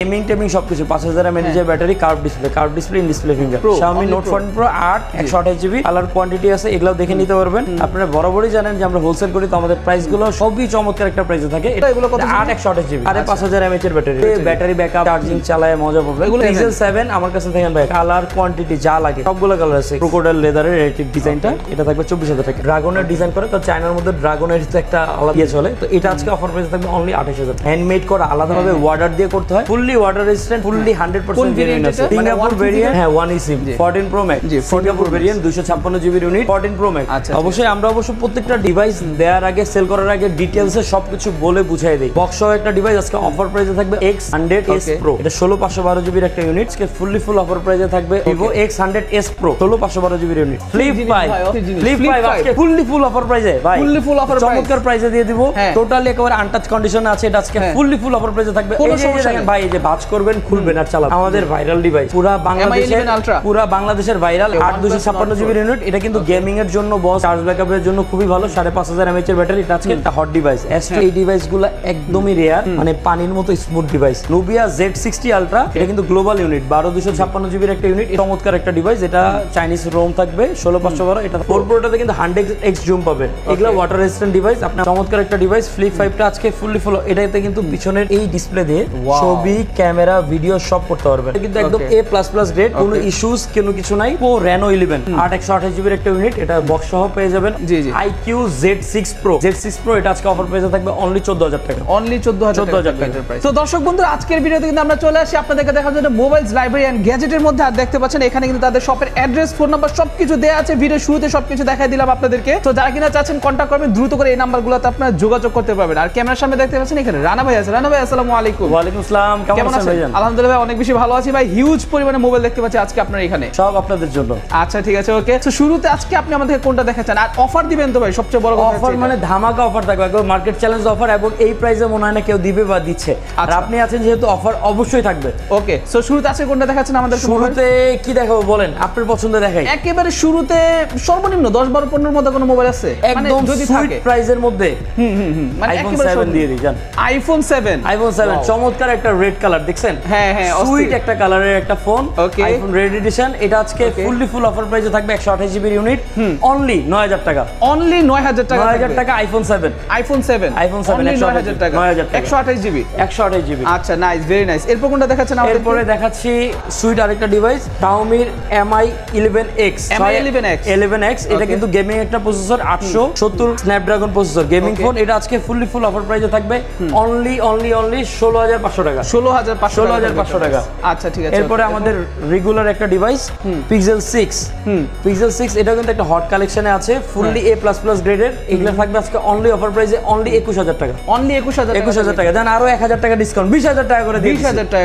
Gaming taming সবকিছু 5000 mAh battery, curve display, in display finger. Xiaomi Note 14 Pro 8 128GB colour quantity আছে, এগুলো দেখে নিতে পারবেন। আপনারা বরাবরই জানেন যে আমরা হোলসেল করি, তো আমাদের প্রাইস গুলো সবই চমৎকার একটা প্রাইসে থাকে। এগুলো কত? 8 128GB আর 5000 mAh battery, battery backup, charging চালায় মজা পাবে। এগুলো Pixel 7 আমার কাছে দেখেন ভাই, কালার কোয়ান্টিটি যা লাগে সবগুলো কালার আছে। ক্রোকোডাইল লেদারের রেটিভ ডিজাইনটা, এটা থাকবে 24000 টাকা। ড্রাগনের ডিজাইন করে, তো চায়নার মধ্যে ড্রাগনের তো একটা আলাদা ইয়ে চলে, তো এটা আজকে অফার প্রাইসে থাকবে অনলি 28000। হ্যান্ডমেড করা, আলাদাভাবে ওয়াটার দিয়ে করতে হয়, fully water resistant, fully 100% variant আছে। সিঙ্গাপুর ভেরিয়েন্ট, হ্যাঁ 1 eSIM 14 Pro Max, Singapore variant 256GB unit 14 Pro Max। অবশ্যই আমরা প্রত্যেকটা ডিভাইস দেওয়ার আগে, সেল করার আগে ডিটেইলসে সবকিছু বলে বুঝাই দেই। বক্স সহ একটা ডিভাইস আজকে অফার প্রাইসে থাকবে X100s Pro, এটা 16512GB একটা ইউনিট, আজকে ফুল অফার প্রাইসে থাকবে Vivo X100s Pro 16512GB unit. Flip 5 আজকে ফুল অফার প্রাইসে ভাই, ফুল অফার চমৎকার প্রাইসে দিয়ে দিব। টোটালি একেবারে আনটাচ কন্ডিশনে আছে, এটা আজকে ফুল অফার প্রাইসে থাকবে। এই যে দেখেন ভাই, এই যে বাজ করবেন, খুলবেন আর চালাবেন, আমাদের ভাইরাল ডিভাইস, পুরা বাংলাদেশের ভাইরাল 8256GB ইউনিট। এটা কিন্তু গেমিং এর জন্য বস, চার্জ ব্যাকআপের জন্য খুবই ভালো। 5500 mAh এর ব্যাটারি, এটা আজকে একটা হট ডিভাইস। এই ডিভাইসগুলো একদমই রেয়ার, মানে পানির মতো smooth device. Nubia Z60 Ultra, এটা কিন্তু গ্লোবাল ইউনিট, 12256GB এর একটা ইউনিট, চমৎকার একটা ডিভাইস। এটা চাইনিজ রোম থাকবে 16512। এটা 4 Proটাতে কিন্তু 100x জুম পাবেন। এগুলা ওয়াটার রেজিস্ট্যান্ট ডিভাইস, আপনার চমৎকার একটা ডিভাইস। Flip 5টা আজকে ফুল। এটাতে কিন্তু পিছনের এই ডিসপ্লে দিয়ে ছবি, ক্যামেরা, ভিডিও সব করতে পারবেন। কিন্তু একদম A++ গ্রেড, কোনো ইস্যুস কোনো কিছু নাই। Reno 11 8 128GB এর একটা ইউনিট, এটা বক্স সহ পেয়ে যাবেন। IQ Z6 Pro, এটা আজকে অফার প্রাইসে থাকবে অনলি 14000 টাকা, অনলি 14000 টাকা প্রাইস। তো দর্শক বন্ধুরা, আজকের ভিডিওতে কিন্তু আমরা চলে আসি আপনাদেরকে দেখার জন্য মোবাইলস লাইব্রেরি এন্ড গ্যাজেটের মধ্যে। আর দেখতে পাচ্ছেন এখানে কিন্তু তাদের শপের অ্যাড্রেস, ফোন নাম্বার সবকিছু দেয়া আছে। ভিডিও শুরুতে সবকিছু দেখাই দিলাম আপনাদেরকে। তো যারা কিনা চাচ্ছেন কন্টাক্ট করবেন, দ্রুত করে এই নাম্বারগুলোতে আপনারা যোগাযোগ করতে পারবেন। আর ক্যামেরার সামনে দেখতে পাচ্ছেন এখানে রানা ভাই আছে। রানা ভাই আসসালামু আলাইকুম। ওয়া আলাইকুম আসসালাম, কেমন আছেন ভাইজান? আলহামদুলিল্লাহ অনেক বেশি ভালো আছি ভাই। হিউজ পরিমাণে মোবাইল দেখতে পাচ্ছি আজকে আপনার এখানে, সব আপনাদের জন্য। আচ্ছা ঠিক আছে, ওকে। তো শুরুতে আজকে আপনি আমাদের কোনটা দেখাচ্ছেন, আর অফার দিবেন তো ভাই? সবচেয়ে বড় কথা অফার মানে ধামাকা অফার থাকবে, একদম মার্কেট চ্যালেঞ্জ অফার, এবং এই প্রাইসে মনে হয় না কেউ দিবে বা দিচ্ছে। আর আপনি আছেন যেহেতু, অফার অবশ্যই থাকবে। ওকে, সো শুরুতে আজকে কোনটা দেখাচ্ছেন আমাদের? শুরুতে কি দেখাবো বলেন, আপনার পছন্দ দেখাই। একেবারে শুরুতে সর্বনিম্ন 10 12 15 মধ্যে কোনো মোবাইল আছে একদম যদি থাকে প্রাইসের মধ্যে? মানে আইফোন 7 দিয়ে দিই জান। আইফোন 7 চমৎকার একটা রেড কালার, দেখছেন? হ্যাঁ সুইট একটা কালারের একটা ফোন, আইফোন রেড এডিশন। এটা আজকে ফুল অফার প্রাইসে থাকবে 128GB ইউনিট, অনলি 9000 টাকা, অনলি 9000 টাকা। 9000 টাকা আইফোন 7 128GB 128GB। আচ্ছা নাইস, ভেরি নাইস। এরপর কোনটা দেখাচ্ছেন আমাদের? এরপরে দেখাচ্ছি সুইট আরেকটা ডিভাইস, Xiaomi Mi 11X। এটা কিন্তু গেমিং একটা processor, 870 Snapdragon processor, gaming phone. এটা আজকে ফুল অফার প্রাইসে থাকবে অনলি 16500 টাকা, 16500 টাকা। আচ্ছা ঠিক আছে। এরপরে আমাদের রেগুলার একটা ডিভাইস Pixel 6, এটা কিন্তু একটা হট কালেকশনে আছে, ফুললি A++ গ্রেডের। এগুলো থাকবে আজকে অনলি অফার প্রাইসে অনলি 21000 টাকা, অনলি 21000 টাকা। দেন আরো 1000 টাকা ডিসকাউন্ট, 20000 টাকা করে দিয়ে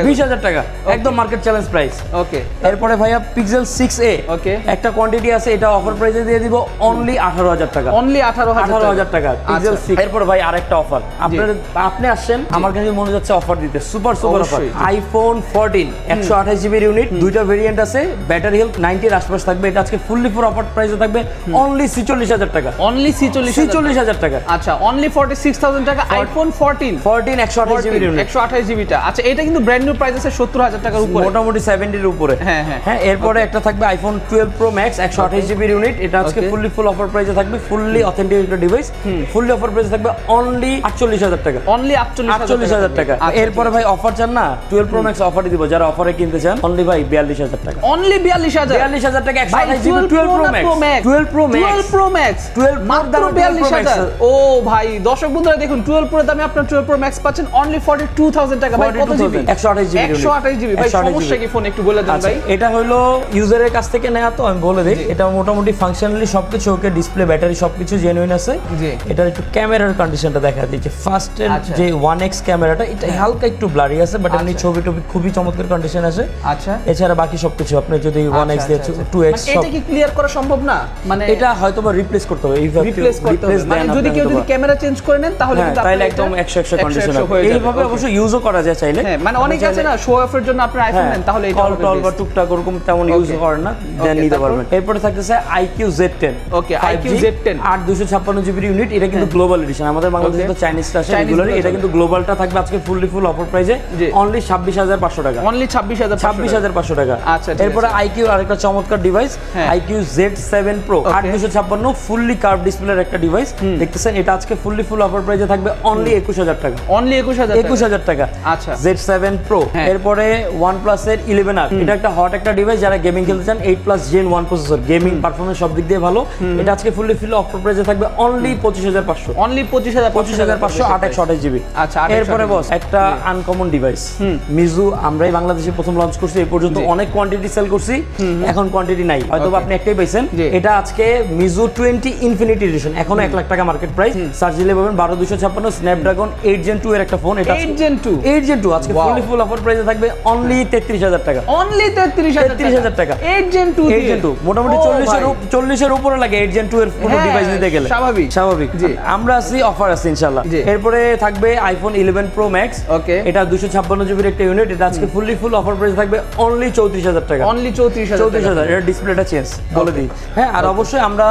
20000 টাকা, একদম মার্কেট চ্যালেঞ্জ প্রাইস। ওকে, এরপরে ভাইয়া Pixel 6a, ওকে, একটা কোয়ান্টিটি আছে, এটা অফার প্রাইসে দিয়ে দিব অনলি 18000 টাকা, অনলি 18000 টাকা Pixel 6। এরপর ভাই আরেকটা অফার, আপনি আসছেন, আমার কাছে মনে যাচ্ছে অফার দিতে, super offer. iPhone 14 128GB unit, দুইটা ভেরিয়েন্ট আছে, ব্যাটারি হেলথ 90 এর আশপাশ থাকবে। এটা আজকে ফুল অফার প্রাইসে থাকবে অনলি 46000 টাকা, অনলি 46000 টাকা। আচ্ছা, অনলি 46000 টাকা iPhone 14 128GB ইউনিট, 128GB টা। আচ্ছা, এটা কিন্তু ব্র্যান্ড নিউ প্রাইস আছে 70000 টাকার উপরে, মোটামুটি 70 এর উপরে। হ্যাঁ, এরপরে একটা থাকবে iPhone 12 Pro Max 128GB unit. এটা আজকে ফুল অফার প্রাইসে থাকবে, ফুললি অথেন্টিক একটা ডিভাইস, ফুললি অফার প্রাইসে থাকবে অনলি 48000 টাকা, অনলি 48000 টাকা। এরপরে ভাই অফার চান না, 12 Pro Max অফারে দিব, যারা অফারে কিনতে চান, অনলি ভাই 42000 টাকা, অনলি 42000 টাকা। 128GB 12 Pro Max, 12 Pro Max মাত্র 42000। ও ভাই, দর্শক বন্ধুরা দেখুন, 12 Pro দামে আপনার 12 Pro Max পাচ্ছেন অনলি 42000 টাকা। ভাই কত জিবি? 128GB। ভাই সমস্যা কি ফোন একটু বলে দেন ভাই। এটা হলো ইউজারের কাছ থেকে নেওয়া, তো আমি বলে দিই, এটা মোটামুটি ফাংশনালি সবকিছু ওকে, ডিসপ্লে, ব্যাটারি সবকিছু জেনুইন আছে। এটার একটু ক্যামেরার কন্ডিশনটা দেখা দিচ্ছে, ফার্স্ট এর যে 1x ক্যামেরাটা, এটা হালকা একটু ব্লারি আছে, বাট এমনি ছবি খুবই চমৎকার কন্ডিশন আছে। আচ্ছা, এছাড়া বাকি সবকিছু আপনি যদি 1x দিয়ে 2x, এটা কি ক্লিয়ার করা সম্ভব না? মানে এটা হয়তো বা রিপ্লেস করতে হবে, রিপ্লেস মানে যদি কেউ ক্যামেরা চেঞ্জ করে নেন তাহলে কিন্তু তাহলে একদম 100 কন্ডিশন হবে। এইভাবে অবশ্য ইউজও করা যায় চাইলে। মানে অনেক আছে না, শো অফের জন্য আপনি আইফোন নেন, তাহলে এটা টল বা টুকটাক ওরকম তেমন ইউজ করেন না, দেন নিতে পারবেন। এরপরে থাকতেছে IQ Z10। ওকে, IQ Z10 8256GB ইউনিট। এটা কিন্তু গ্লোবাল এডিশন, আমাদের বাংলাদেশে তো চাইনিজটা আসে রেগুলারলি, এটা কিন্তু গ্লোবালটা থাকবে আজকে ফুল অফার প্রাইসে জি। অনলি 26500 টাকা, অনলি 26500 টাকা। আচ্ছা, ঠিক এরপরে আইকিউ আরেকটা চমৎকার ডিভাইস, হ্যাঁ। IQ Z7 Pro 8256 fully curve ডিসপ্লের একটা ডিভাইস দেখতেছেন। এটা আজকে ফুল অফার প্রাইসে থাকবে অনলি 21000 টাকা, অনলি 21000 টাকা। আচ্ছা, Z7 Pro। হ্যাঁ। এরপরে OnePlus এর 11R, এটা একটা হট একটা ডিভাইস, যারা গেমিং খেলতে চান, 8+ Gen 1 প্রসেসর, গেমিং পারফরম্যান্স সব দিক দিয়ে ভালো। এটা আজকে ফুল অফার প্রাইসে থাকবে অনলি 25500, অনলি 25500 8 GB। আচ্ছা, এরপরে বস একটা আনকমন ডিভাইস, মিজু আমরাই বাংলাদেশে প্রথম লঞ্চ করছি, এই পর্যন্ত অনেক কোয়ান্টিটি সেল করছি, এখন কোয়ান্টিটি নাই, হয়তো আপনি একটাই পাইছেন। এটা আজকে মিজু 20 ইনফিনিটি এডিশন, এখনো 1 লাখ টাকা মার্কেট প্রাইস, সার্চ দিলে পাবেন। 12256 স্ন্যাপড্রাগন 8 Gen 2 এর একটা ফোন, এটা 8 Gen 2 আজকে ফুল অফার প্রাইসে থাকবে অনলি 33000 টাকা, অনলি 33000 টাকা। 8 Gen 2 মোটামুটি 40 এর উপরে লাগে 8 Gen 2 এর কোনো ডিভাইস নিতে গেলে, স্বাভাবিক। আমরা আছি, অফার আছে ইনশাআল্লাহ। এরপরে থাকবে আইফোন 11 Pro Max, ওকে, এটা 256 জিবির একটা ইউনিট, এটা আজকে ফুল অফার প্রাইস থাকবে অনলি 34000 টাকা, অনলি 34000। এর ডিসপ্লেটা চেঞ্জ বলে দিই। হ্যাঁ, আর অবশ্যই আমরা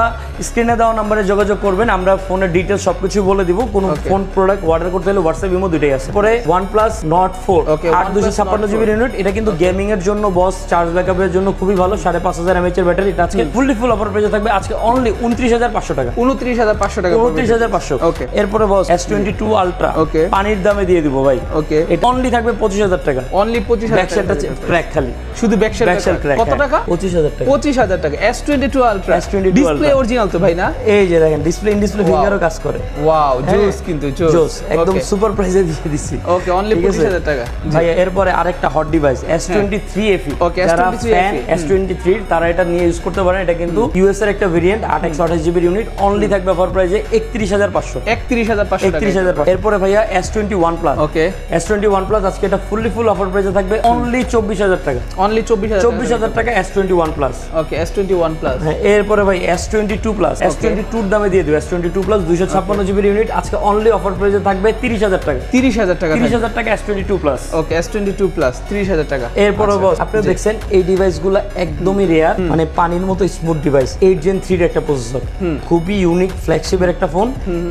স্ক্রিনে দেওয়া নম্বরে যোগাযোগ করবেন, আমরা ফোনের ডিটেইলস সবকিছু বলে দিব। কোন ফোন প্রোডাক্ট অর্ডার করতে হলে হোয়াটসঅ্যাপ ইমো দুটোই আছে। পরে OnePlus Nord 4 8256 জিবির ইউনিট, এটা কিন্তু গেমিং এর জন্য বস, চার্জ ব্যাকআপের জন্য খুবই ভালো, 5500 mAh এর ব্যাটারি, এটা আজকে ফুল অফার প্রাইসে থাকবে আজকে অনলি 29500 টাকা, 29500 ওকে। এরপরে বস S22 Ultra, ওকে, পানির দামে দিয়ে দিব ভাই, ওকে, এটা অনলি থাকবে 25000 টাকা, অনলি 25000 টাকা। ব্যাকসাইডটা ক্র্যাক খালি, শুধু ব্যাকসাইড ক্র্যাক, কত টাকা? 25000 টাকা, 25000 টাকা। S22 Ultra display Ultra। Original তো ভাই না? এই যে দেখেন ডিসপ্লে ফিঙ্গারও কাজ করে, ওয়াও, জোস, কিন্তু জোস, একদম সুপার প্রাইসে দিয়ে দিছি, ওকে, অনলি 25000 টাকা ভাই। এরপরে আরেকটা হট ডিভাইস S23 FE, ওকে, যারা S23 ফ্যান S23 তারা এটা নিয়ে ইউজ করতে পারেন। এটা কিন্তু ইউএস এর একটা ভেরিয়েন্ট, 8 জিবির ইউনিট, অনলি থাকবে অফার প্রাইসে 31500, 31500 টাকা। এরপরে ভাইয়া S21 Plus, ওকে, S21 Plus আজকে এটা ফুল অফার প্রাইসে থাকবে অনলি 24000 টাকা, অনলি 24000 টাকা S21 Plus, ওকে, S21 Plus। এরপরে ভাই S22 Plus, S22 এর দামে দিয়ে দিও, S22 Plus 256 জিবির ইউনিট, আজকে অনলি অফার প্রাইসে থাকবে 30000 টাকা, 30000 টাকা, 30000 টাকা S22 Plus, ওকে, S22 Plus 30000 টাকা। এরপরে বস আপনি দেখছেন এই ডিভাইসগুলো একদমই রেয়ার, মানে পানির মতো স্মুথ ডিভাইস, 8 Gen 3 এর একটা প্রসেসর, খুবই ইউনিক ফ্ল্যাগশিপের একটা ফোন।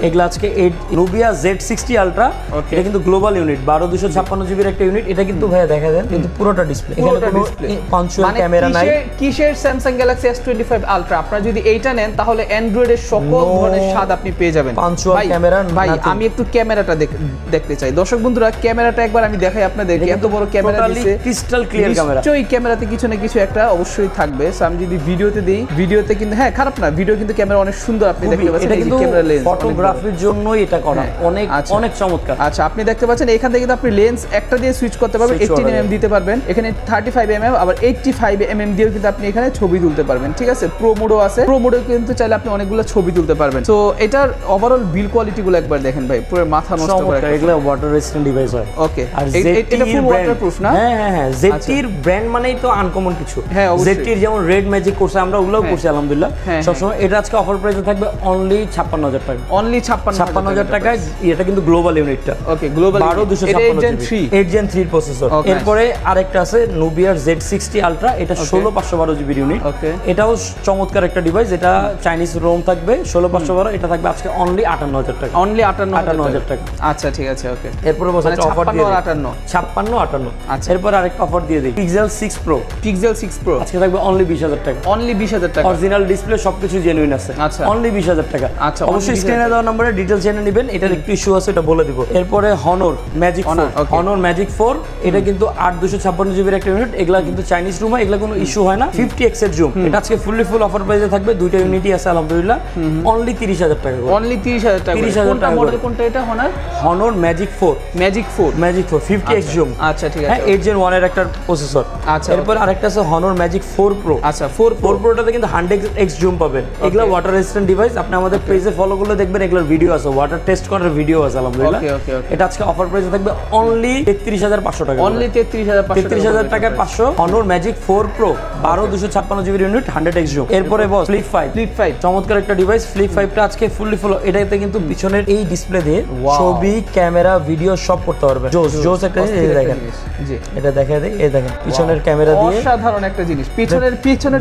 এগুলা আজকে Nubia Z60 Ultra, এটা কিন্তু গ্লোবাল ইউনিট, 12256 জিবির একটা ইউনিট, এটা কিন্তু ভাইয়া দেখা দেন কিন্তু পুরোটা ডিসপ্লে, এখানে কোনো পাঞ্চুয়াল ক্যামেরা নাই। কিসের Samsung Galaxy S25 Ultra আপনারা যদি এইটা নেন তাহলে অ্যান্ড্রয়েডের সকল ধরনের স্বাদ আপনি পেয়ে যাবেন। পাঞ্চুয়াল ক্যামেরা ভাই, আমি একটু ক্যামেরাটা দেখতে চাই। দর্শক বন্ধুরা, ক্যামেরাটা একবার আমি দেখাই আপনাদেরকে, এত বড় ক্যামেরা দিয়েছে, ক্রিস্টাল ক্লিয়ার ক্যামেরা, নিশ্চয়ই ক্যামেরাতে কিছু না কিছু একটা অবশ্যই থাকবে। সো আমি যদি ভিডিওতে দেই, ভিডিওতে কিন্তু হ্যাঁ খারাপ না, ভিডিও কিন্তু ক্যামেরা অনেক সুন্দর, আপনি দেখতে পাচ্ছেন এই যে ক্যামেরা লেন্স, ফটোগ্রাফির জন্যই এটা করা, অনেক চমৎকার। আচ্ছা, আপনি দেখতে পাচ্ছেন এখান থেকে কিন্তু আপনি লেন্স একটা দিয়ে সুইচ করতে পারবেন, 18mm দিতে পারবেন, এখানে 35mm আবার 85mm দিয়েও কিন্তু আপনি এখানে ছবি তুলতে পারবেন, ঠিক আছে। প্রো মোডও আছে, প্রো মোডে কিন্তু চাইলে আপনি অনেকগুলো ছবি তুলতে পারবেন। সো এটার ওভারঅল বিল কোয়ালিটি গুলো একবার দেখেন ভাই, পুরো মাথা নষ্ট করে, এগুলা ওয়াটার রেজিস্ট্যান্ট ডিভাইস হয়। ওকে, আর এটা ফুল ওয়াটারপ্রুফ না? হ্যাঁ, জেটির ব্র্যান্ড মানেই তো আনকমন কিছু। হ্যাঁ, জেটির যেমন রেড ম্যাজিক করছে, আমরা ওগুলোও করছি আলহামদুলিল্লাহ সবসময়। এটা আজকে অফার প্রাইসে থাকবে অনলি 56000 টাকা, অনলি 56000 টাকায়। এটা কিন্তু গ্লোবাল ইউনিটটা, ওকে, গ্লোবাল 12256 8 Gen 3 প্রসেসর। এরপরে আরেকটা আছে Nubia Z60 Ultra, এটা 16512 জিবির ইউনিট, এটাও চমৎকার একটা ডিভাইস, এটা চাইনিজ রোম থাকবে, 16512, এটা থাকবে আজকে অনলি 58000 টাকা, অনলি 58000 টাকা। আচ্ছা, ঠিক আছে, ওকে। এরপরে বস একটা অফার দিয়ে 56 আচ্ছা, এরপর আরেকটা অফার দিয়ে দিই, Pixel 6 Pro আজকে থাকবে অনলি 20000 টাকা, অনলি 20000 টাকা, অরিজিনাল ডিসপ্লে সবকিছু জেনুইন আছে, আচ্ছা, অনলি 20000 টাকা। আচ্ছা, অবশ্যই স্ক্রিনে দেওয়া নম্বরে ডিটেইলস জেনে নেবেন, এটার একটু ইস্যু আছে, এটা বলে দিব। এরপরে Honor Magic 4, এটা কিন্তু 8256 জিবির একটা ইউনিট, এগুলা কিন্তু চাইনিজ রুম, এগুলা কোনো ইস্যু হয় না, 50x এর জুম, এটা আজকে ফুল অফার প্রাইসে থাকবে, দুইটা ইউনিটই আছে আলহামদুলিল্লাহ, অনলি 30000 টাকা, অনলি 30000 টাকা। 30000 টাকা মডেল কোনটা এটা? Honor Magic 4 50x জুম, আচ্ছা, ঠিক আছে, 8 Gen 1 এর একটা প্রসেসর। আচ্ছা, এরপর আরেকটা আছে Honor Magic 4 Pro, আচ্ছা, 4 Proটাতে কিন্তু 100x জুম পাবেন, এগুলা ওয়াটার রেজিস্ট্যান্ট ডিভাইস, আপনি আমাদের পেজে ফলো করলে দেখবেন এগুলোর ভিডিও আছে, ওয়াটার টেস্ট করার ভিডিও আছে আলহামদুলিল্লাহ। এটা আজকে অফার প্রাইসে থাকবে অনলি 33500 টাকা, অনলি 33500 টাকায় 500 Honor Magic 4 Pro 12256 জিবির ইউনিট, 100x জুম। এরপরে বস Flip 5 চমৎকার একটা ডিভাইস, Flip 5টা আজকে ফুল এটাতে কিন্তু পিছনের এই ডিসপ্লে দিয়ে ছবি, ক্যামেরা, ভিডিও সব করতে পারবেন, জোস একটা জিনিস দেখেন, জি এটা দেখায় দেই, এই দেখেন পিছনের ক্যামেরা দিয়ে, অসাধারণ একটা জিনিস, পিছনের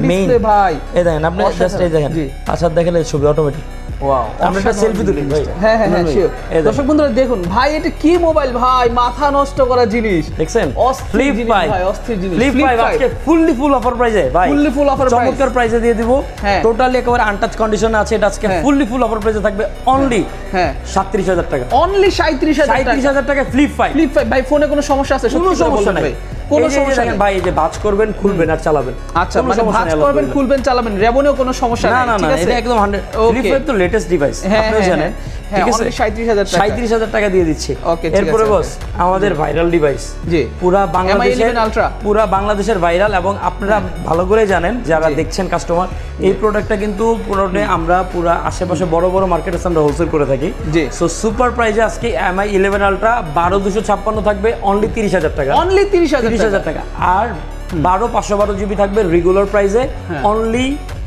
ডিসপ্লে ভাই, এই দেখেন আপনি জাস্ট এই দেখেন, আচ্ছা দেখালে ছবি অটোমেটিক, ওয়াও, আমরা একটা সেলফি তুলি ভাই। হ্যাঁ হ্যাঁ হ্যাঁ sure। দর্শক বন্ধুরা দেখুন ভাই, এটা কি মোবাইল ভাই, মাথা নষ্ট করা জিনিস দেখছেন, অস্থির ফ্লিপ জিনিস 5 ভাই, অস্থির জিনিস। ফ্লিপ 5 আজকে ফুললি ফুল অফার প্রাইসে ভাই, ফুললি ফুল অফার প্রাইস, চমৎকার প্রাইসে দিয়ে দিব। হ্যাঁ। টোটালি একেবারে আনটাচ কন্ডিশনে আছে, এটা আজকে হ্যাঁ। ফুললি ফুল অফার প্রাইসে থাকবে অনলি হ্যাঁ ৩৭,০০০ টাকা। অনলি ৩৭,০০০ টাকা। ৩৭,০০০ টাকা ফ্লিপ 5। ফ্লিপ 5 ভাই, ফোনে কোনো সমস্যা আছে? কোনো সত্যি করে সমস্যা বলবেন নাই, ভাই, কোনো এই যে সমস্যা দেখেন নেই ভাই, এই যে ভাঁজ করবেন, খুলবেন আর চালাবেন। আচ্ছা, কোনো মানে সমস্যা ভাঁজ নেই, করবেন, আলহামদুলিল্লাহ। খুলবেন, চালাবেন, রেবনেও কোনো সমস্যা না নাই, না না, ঠিক আছে? এটা একদম 100 ফ্লিপ Okay। 5 তো লেটেস্ট ডিভাইস, হ্যাঁ, আপনিও হ্যাঁ, জানেন। হ্যাঁ, ঠিক আছে, only 37,000 টাকা। 37,000 টাকা দিয়ে দিচ্ছি। Okay, ঠিক এরপরে আছে, বস আমাদের ভাইরাল ডিভাইস, জি। পুরা বাংলাদেশের MI11 Ultra। পুরা বাংলাদেশের ভাইরাল, এবং আপনারা ভালো করে জানেন যারা জি। দেখছেন কাস্টমার, এই প্রোডাক্টটা কিন্তু পুরোটাই আমরা পুরা আশেপাশে বড় বড় মার্কেটে আমরা হোলসেল করে থাকি। জি। সো সুপার প্রাইজে আজকে MI11 Ultra 12256 থাকবে অনলি 30,000 টাকা। অনলি 30,000 30,000 টাকা। আর 12/512 জিবি থাকবে রেগুলার প্রাইসে অনলি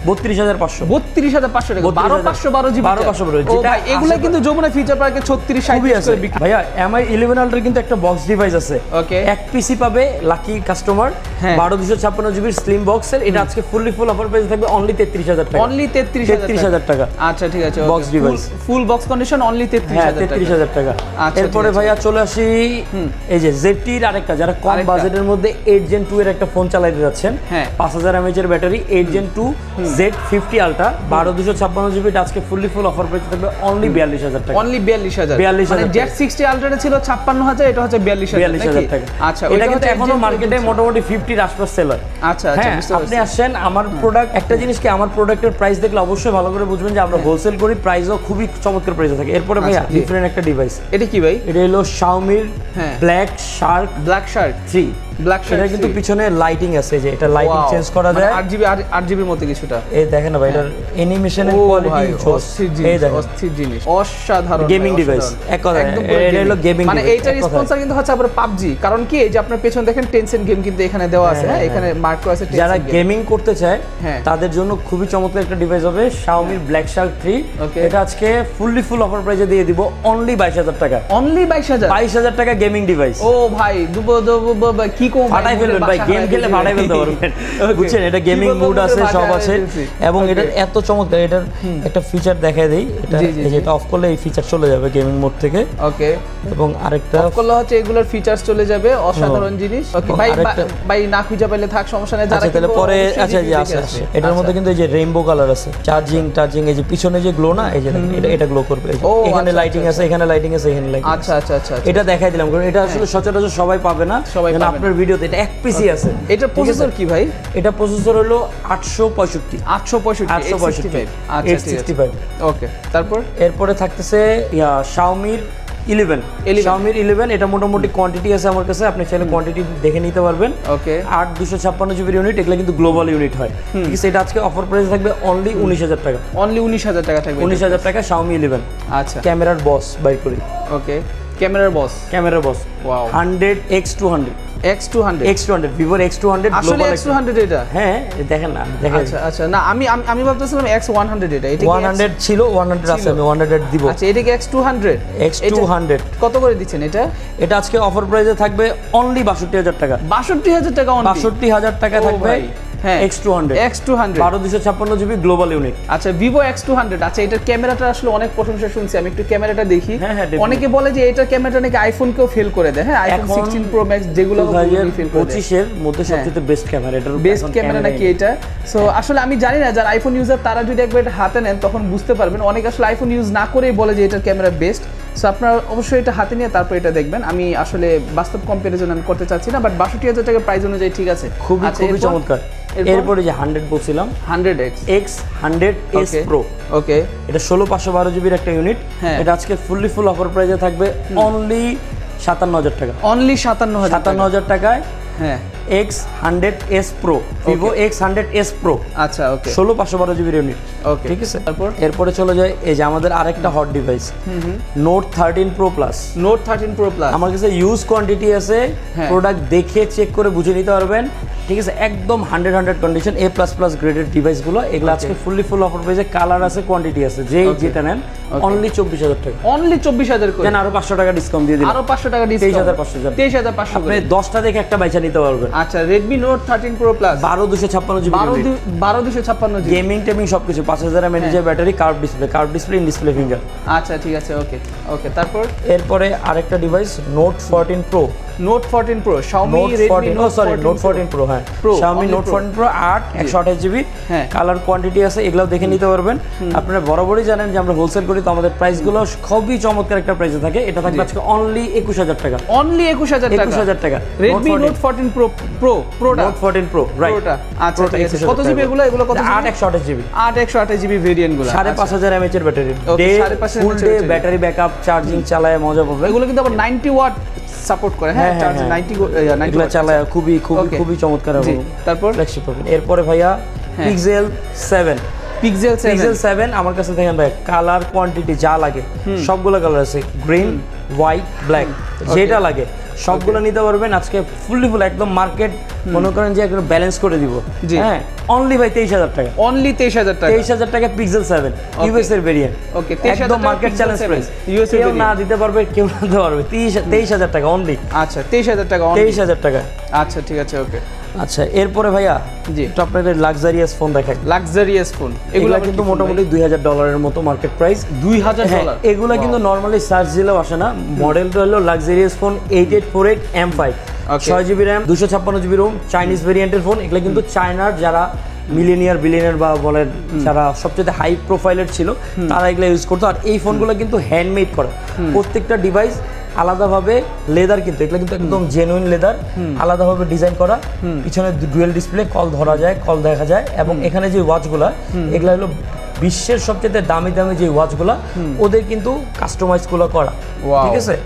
32,500। 32,500 টাকা, 12/512 জিবি। 12/512 ও ভাই, এগুলা কিন্তু যমুনা ফিচার পার্কে 36 খুবই 37 আছে করে বিক্রি। ভাইয়া। MI11 Ultra কিন্তু একটা বক্স ডিভাইস আছে, ওকে। এক পিসি পাবে লাকি কাস্টমার, হ্যাঁ। 12/256 জিবির স্লিম বক্সের। এটা আজকে ফুললি ফুল অফার প্রাইসে থাকবে অনলি 33,000 টাকা। অনলি 33,000 টাকা। আচ্ছা ঠিক আছে, Box device। Full box condition only হ্যাঁ 33,000 টাকা। 33,000 টাকা। আচ্ছা, এরপরে ঠিক আছে। ভাইয়া চলে আসি এই যে ZT-র আরেকটা, যারা কম আরেকটা। বাজেটের মধ্যে 8 Gen 2 এর একটা ফোন চালাতে যাচ্ছেন, হ্যাঁ। 5000 mAh এর battery, 8 Gen 2 Z50 Ultra 12/256 GB, আজকে ফুললি ফুল অফার প্রাইসে থাকবে অনলি 42,000 টাকা। অনলি 42,000। 42,000 মানে Z60 Ultra ছিল 56,000, এটা হচ্ছে 42,000 42,000 টাকা। আচ্ছা, এটা কিন্তু এখনো মার্কেটে মোটামুটি 50 এর আশপাশ সেলার। আচ্ছা আচ্ছা, হ্যাঁ, বুঝতে আপনি পারছি। আসেন আমার প্রোডাক্ট, একটা জিনিস কি, আমার প্রোডাক্টের প্রাইস দেখলে অবশ্যই ভালো করে বুঝবেন যে আমরা হোলসেল করি, প্রাইসও খুবই চমৎকার প্রাইসে থাকে। এরপরে ভাইয়া আচ্ছা, জি। ডিফারেন্ট একটা ডিভাইস, এটা কি ভাই? এটা হলো Xiaomi হ্যাঁ। Black Shark black Shark 3। Black Shark এটা কিন্তু পিছনে লাইটিং আছে, যে এটা লাইটিং চেঞ্জ করা যায়। 8GB মতো কিছুটা। এই দেখেন না ভাই, এটার অ্যানিমেশনের ও কোয়ালিটি ভাই, জোস। অস্থির এই জিনিস, দেখেন, অস্থির জিনিস, অসাধারণ গেমিং ভাই, ডিভাইস অসাধারণ। এক কথা, একদম পুরো এটা হলো গেমিং মানে ডিভাইস। এইটার স্পন্সর কিন্তু হচ্ছে আবার PUBG, কারণ কি এই যে আপনার পেছনে দেখেন টেনসেন্ট গেম কিন্তু এখানে দেওয়া আছে, হ্যাঁ এখানে মার্ক করা আছে যারা Tencent game। গেমিং করতে চায় হ্যাঁ। তাদের জন্য খুবই চমৎকার একটা ডিভাইস হবে Xiaomi ব্ল্যাক শার্ক 3। Okay। এটা আজকে ফুললি ফুল অফার প্রাইসে দিয়ে দিব অনলি 22,000 টাকা। অনলি 22,000। 22,000 টাকা গেমিং ডিভাইস। ও ভাই কি কম ফাটাই ফেলবেন ভাই, গেম খেলে ফাটাই ফেলতে পারবেন। বুঝছেন, এটা গেমিং মুড আছে, সব আছে, এবং এটার এত চমৎকার, এটার একটা ফিচার দেখাই দেই। এটা জি, জি, এই যে এটা অফ করলে এই ফিচার চলে যাবে গেমিং মোড থেকে। ওকে। এবং আরেকটা করলে হচ্ছে এগুলোর ফিচারস চলে যাবে, অসাধারণ জিনিস। ওকে ভাই, আরেকটা- ভাই না খুঁজে পাইলে থাক, সমস্যা নেই। যারা আচ্ছা তাহলে কিনবো পরে, অবশ্যই আচ্ছা review যে দেখে আছে আসবে। এটার মধ্যে কিন্তু এই যে রেইনবো কালার আছে, চার্জিং এই যে পিছনে যে গ্লো না, এই যে দেখেন, এটা গ্লো করবে। এই যে ও, এখানে আচ্ছা, লাইটিং আছে, এখানে লাইটিং আছে, এখানে লাইটিং আচ্ছা আচ্ছা আচ্ছা আচ্ছা। এটা দেখাই দিলাম, কারণ এটা আসলে সচরাচর সবাই পাবে না। সবাই যেন পাবে না। আপনার ভিডিওতে এটা এক পিসি আছে। এটার প্রসেসর কি ভাই? এটা প্রসেসর হলো 865 865 865 আচ্ছা ঠিক আছে। 865। ওকে, তারপর এরপরে থাকতেছে Xiaomi 11। Xiaomi 11 এটা মোটামুটি কোয়ান্টিটি আছে আমার কাছে, আপনি চাইলে কোয়ান্টিটি দেখে নিতে পারবেন। ওকে। 8 256 জিবির ইউনিট, এগুলো কিন্তু গ্লোবাল ইউনিট হয়। ঠিক আছে, এটা আজকে অফার প্রাইস থাকবে অনলি 19,000 টাকা। অনলি 19,000 টাকা থাকবে। 19,000 টাকা Xiaomi 11। আচ্ছা ক্যামেরার বস বাই করি, ওকে। ক্যামেরার বস, ক্যামেরার বস ওয়াও। 100x200 X200 ভিভোর X200 আসলে গ্লোবাল। X200 এটা? হ্যাঁ দেখেন না, দেখেন। আচ্ছা আচ্ছা, না আমি ভাবতেছিলাম X100 এটা। এটা কি 100 ছিল, 100 আছে, আমি 100 দিব। আচ্ছা, এটা কি X200? X200 কত করে দিচ্ছেন এটা? এটা আজকে অফার প্রাইসে থাকবে অনলি 62,000 টাকা। 62,000 টাকা অনলি। 62,000 টাকা ও থাকবে। ভাই, হ্যাঁ। X200 12 GB global unit. আচ্ছা, Vivo X200। আচ্ছা, এটার ক্যামেরাটা আসলে অনেক প্রশংসা শুনছি, আমি একটু ক্যামেরাটা দেখি। হ্যাঁ, definitely। অনেকে বলে যে এটার ক্যামেরাটা নাকি আইফোনকেও ফেল করে দেয়। হ্যাঁ, আইফোন এখন 16 প্রো ম্যাক্স যেগুলো ফেল করে দেয়। 2025 এর মধ্যে সবচেয়ে বেস্ট ক্যামেরা, এটার বেস্ট ক্যামেরা নাকি এটা? সো আসলে আমি জানি না, যারা আইফোন ইউজার তারা যদি একবার এটা হাতে নেন তখন বুঝতে পারবেন। অনেকে আসলে আইফোন ইউজ না করেই বলে যে এটার ক্যামেরা বেস্ট। সো আপনারা অবশ্যই এটা হাতে নিয়ে তারপর এটা দেখবেন। আমি আসলে বাস্তব কম্পারিজন আমি করতে চাচ্ছি না, বাট 62,000 টাকা প্রাইস অনুযায়ী ঠিক আছে, খুবই আচ্ছা, খুবই চমৎকার। এরপরে যে 100 বলছিলাম, 100X X100s Pro। ওকে। এটা 16/512 জিবির একটা ইউনিট। হ্যাঁ। এটা আজকে ফুললি ফুল অফার প্রাইসে থাকবে অনলি 57,000 টাকা। অনলি 57,000 57,000 টাকায় হ্যাঁ। X100s Pro, Vivo X100s Pro। আচ্ছা, ওকে। 16/512 জিবির ইউনিট। ওকে, ঠিক আছে, তারপর এরপরে চলে যায় এই যে আমাদের আরেকটা hot device Note 13 Pro Plus। Note 13 Pro Plus আমার কাছে ইউজ কোয়ান্টিটি আছে, হ্যাঁ। প্রোডাক্ট দেখে চেক করে বুঝে নিতে পারবেন। ঠিক আছে, একদম 100 কন্ডিশন A++ গ্রেডের ডিভাইসগুলো, এগুলো আজকে ফুল অফার পেয়েছে। কালার আছে, কোয়ান্টিটি আছে, যেটা নেন অনলি 24,000 টাকা। অনলি 24,000 করে দেন আরো 500 টাকা ডিসকাউন্ট দিয়ে দিলাম, আরো 500 টাকা ডিসকাউন্ট, 23,500। 23,500 আপনি 10টা দেখে একটা বাইচা নিতে পারবেন। আচ্ছা, Redmi Note 13 Pro Plus 12256 GB, 12256 GB, gaming taming সবকিছু, 5000 mAh battery, curve display, in display finger. আচ্ছা ঠিক আছে, ওকে তারপর এরপরে আরেকটা device Note 14 Pro, Note 14 Pro Xiaomi Redmi Note 14 Pro, হ্যাঁ Xiaomi Note 14 Pro 8 128 জিবি, হ্যাঁ কালার কোয়ান্টিটি আছে, এগুলো দেখে নিতে পারবেন। আপনারা বরাবরই জানেন যে আমরা হোলসেল করি, তো আমাদের প্রাইসগুলো খুবই চমৎকার একটা প্রাইসে থাকে। এটা থাকবে আজকে অনলি 21,000 টাকা, অনলি 21,000 টাকা, 21,000 টাকা। Redmi Note 14 Proটা, Note 14 Pro, রাইট। Proটা, আচ্ছা ঠিক আছে। কত জিবি এগুলো কত জিবি? 8 128 জিবি, 8 128 জিবি ভেরিয়েন্ট গুলো, 5500 mAh এর ব্যাটারি, Okay, 5500 ফুল ডে ব্যাটারি ব্যাকআপ, চার্জিং চালায় মজা পাবেন। এগুলো কিন্তু আবার 90 ওয়াট সাপোর্ট করে, হ্যাঁ চার্জ 90 এগুলো চালায় খুবই খুবই চমৎকার হবে। তারপর ফ্ল্যাগশিপ পাবেন। এরপরে ভাইয়া Pixel 7, Pixel 7 আমার কাছে দেখেন ভাই, কালার কোয়ান্টিটি যা লাগে সবগুলো কালার আছে, গ্রিন হোয়াইট ব্ল্যাক, যেটা লাগে সবগুলো নিতে পারবেন। আজকে ফুল একদম মার্কেট মনে করেন যে একদম ব্যালেন্স করে দিব। হ্যাঁ অনলি ভাই 23,000 টাকা, অনলি 23,000 টাকা, 23,000 টাকা Pixel 7 ইউএস এর ভেরিয়েন্ট। ওকে, একদম মার্কেট চ্যালেঞ্জ প্রাইস, কেউ না দিতে পারবে, কেউ না দিতে পারবে। 23,000 টাকা অনলি। আচ্ছা 23,000 টাকা, 23,000 টাকা। আচ্ছা ঠিক আছে, ওকে। আচ্ছা এরপরে ভাইয়া জি তো আপনাদের লাক্সারিয়াস ফোন দেখাই। লাক্সারিয়াস ফোন এগুলো কিন্তু মোটামুটি $2,000 মতো মার্কেট প্রাইস। $2,000? এগুলো কিন্তু নরমালি সার্চ দিলেও আসে না। মডেলটা হলো luxurious phone 8848 M5, 6 GB RAM, 256 GB ROM, Chinese ভেরিয়েন্টের ফোন। এগুলো কিন্তু চায়নার যারা বিলিয়নিয়ার বা বলেন যারা সবচেয়ে হাই প্রোফাইলের ছিল তারা এগুলো ইউজ করতো। আর এই ফোনগুলো কিন্তু হ্যান্ডমেড করা, প্রত্যেকটা ডিভাইস আলাদাভাবে লেদার, কিন্তু এগুলো কিন্তু একদম জেনুইন লেদার, আলাদাভাবে ডিজাইন করা। পিছনে ডুয়েল ডিসপ্লে, কল ধরা যায়, কল দেখা যায়। এবং এখানে যে ওয়াচগুলা, এগুলো হলো বিশ্বের সবচেয়ে দামি যে ওয়াচগুলা, ওদের কিন্তু কাস্টমাইজ গুলো করা, ঠিক আছে।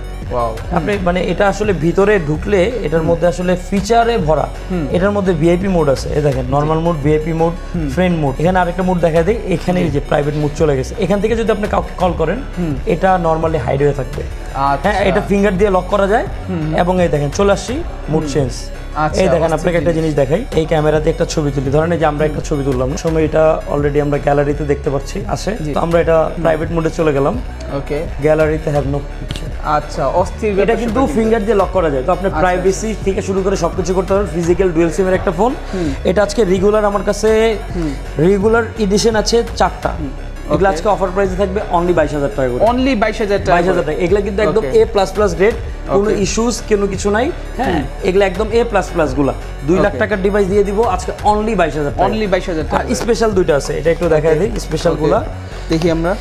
আপনি মানে এটা আসলে ভিতরে ঢুকলে এটার মধ্যে আসলে ফিচারে ভরা। এটার মধ্যে ভিআইপি মোড আছে, এই দেখেন normal mode, VIP mode, friend mode. এখানে আরেকটা মোড দেখা দেয়, এখানে যে প্রাইভেট মোড চলে গেছে। এখান থেকে যদি আপনি কাউকে কল করেন, এটা নরমালি হাইড হয়ে থাকবে। হ্যাঁ, এটা ফিঙ্গার দিয়ে লক করা যায়। এবং এই দেখেন চলে আসছি মুড চেঞ্জ। এই দেখেন আপনাকে একটা জিনিস দেখাই, এই ক্যামেরাতে একটা ছবি তুলি, ধরেন এই যে আমরা একটা ছবি তুললাম, সময় এটা অলরেডি আমরা গ্যালারিতে দেখতে পাচ্ছি আছে, তো আমরা এটা প্রাইভেট মোডে চলে গেলাম। ওকে, গ্যালারিতে হ্যাভ নো পিকচার। আচ্ছা, অস্থির। এটা কিন্তু ফিঙ্গার দিয়ে লক করা যায়, তো আপনার প্রাইভেসি থেকে শুরু করে সবকিছু করতে পারবেন। ফিজিক্যাল ডুয়েল সিম এর একটা ফোন। এটা আজকে রেগুলার আমার কাছে রেগুলার এডিশন আছে 4টা। এগুলো আজকে অফার প্রাইসে থাকবে অনলি 22,000 টাকা করে, অনলি 22,000 টাকা। এগুলো কিন্তু একদম A++ গ্রেড, কোনো ইস্যুস কোনো কিছু নাই। হ্যাঁ, এগুলো একদম A++ গুলা। 2 লাখ টাকার ডিভাইস দিয়ে দিব আজকে অনলি 22,000 টাকা, অনলি 22,000 টাকা। আর স্পেশাল দুইটা আছে, এটা একটু দেখাই দিই স্পেশাল গুলা, দেখি আমরা।